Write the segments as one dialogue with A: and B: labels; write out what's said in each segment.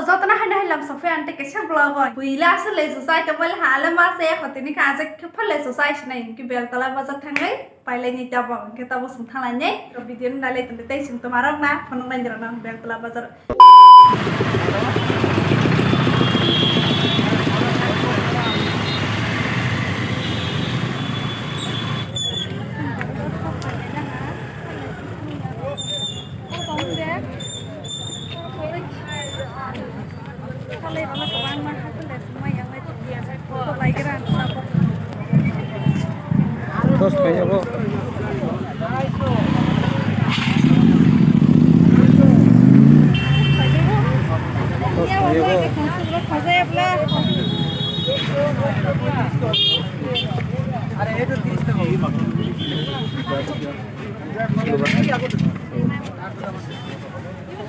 A: যতনা হানা হাইলাম সফে আনতে কেসা ব্লগয় বুইলা আসলে সুসাই তবল হালে মাসে খতিনি কাজে ফলে সুসাই নাই কি বেলতলা বাজার থাঙ্গাই পাইলে নি তাবো কে তাবো সুং থালাইনে তো ভিডিও নালে তলে তাই সুং তোমারক না ফোন নাইন জরা বেলতলা বাজার
B: Terus kayak apa?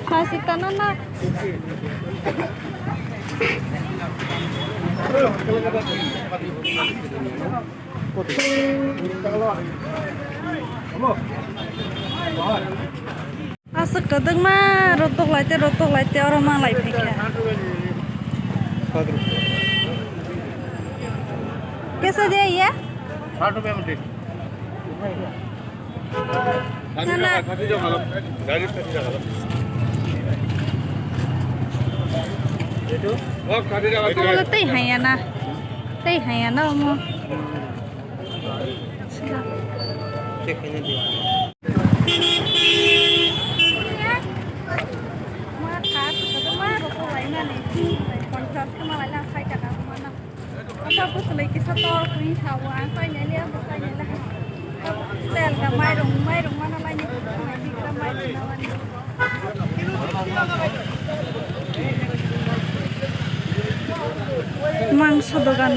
A: Kasih kanan lah. Asal kadang mah rotok lite orang mah lite pikir. कैसा दे ये?
B: 60 रुपए में दे।
A: ना
B: खाती जाओ खाला गाड़ी पे जाओ खाला ये तो वो खाती जाओ
A: तो मतलब तई है या ना मो
B: चेक करने दे
A: मां खास तो मां रोको लाइन ना नहीं कॉन्ट्रैक्ट के मां लाइन खाई जाता मां ना apa aku selagi satu orang tahu apa ini dia bukan ini lah sel nggak mai dong mana lagi kita mai mangsa dogan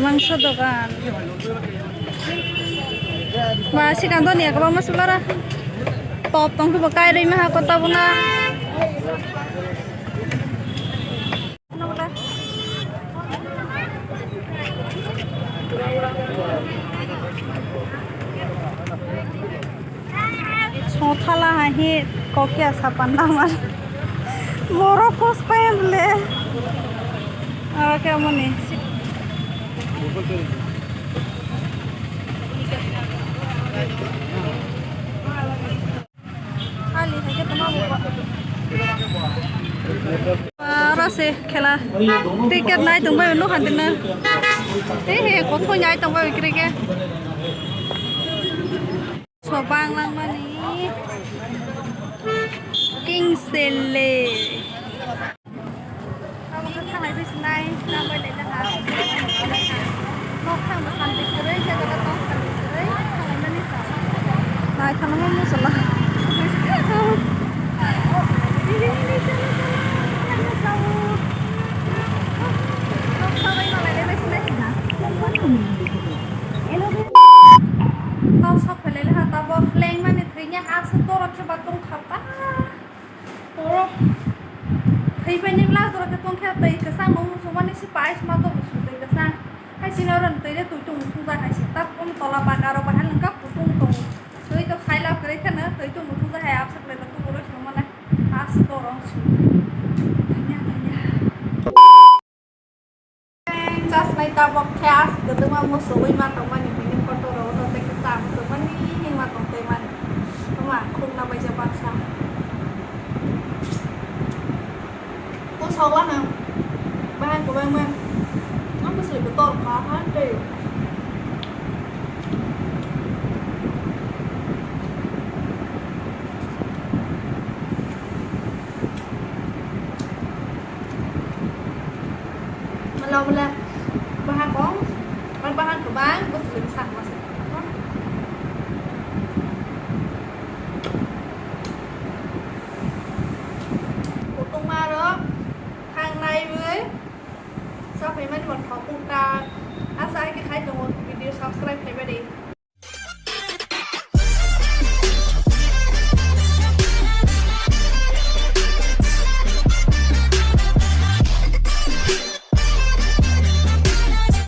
A: masih kantor nih kalau masuk lara top tong tuh pakai dari mah kota buna Sothala hahi kokya sapanda man morokos pemble kayak mana nih kali saja teman parah sih kela tiket naik tunggu dulu hantina kotho naik tunggu kira-kira sobang lang mani king sele kamu ke thang này bis này na bay lại là nó thang mà thang tích rồi giờ nó to thang tích rồi thang này sao này thang nó mua sala tao sắp phải lấy là tao bỏ lên mà thấy nhá áo sơ tô cho bà tung khắp á ủa thấy bên những lá rồi cái tung theo tây cái sang mông sốวันนี้สิไปมาตัวสุดเลยcái sangให้สิเราเดินตได้ตัวจุ่มทุ่งใจให้สิตับผมตอลาบานเราไปหันหลังกับตุ้งตรงซื้อตัวใช้แล้วก็ได้แค่นั้นตัวจุ่มทุ่งใจให้อัพสักเลยแล้วตัวรู้สึกมันเลยอาสตัวร้องสุดเนี่ยจัสในตาบอกแคสก็ต้องมาโมโสวิมาตรงมันนี่เป็นคนตัวเราตัวเต็กตามตัวมันนี่ยังมาตรงเตมันตรงว่าคุณนำไปจะบักซ้ำตัวชอบว่าไงบ้านกับบ้านมันน้ำมันสลิปตัวขอพันเดียวมันเราเลยบ้านของมันบ้านกับบ้านก็สลิปสั่งมาสิกดลงมาเด้อทางในเลยชอบให้มันหมดของปูตาอาศัยคล้ายๆตัววิดีโอ subscribe ให้ไปดี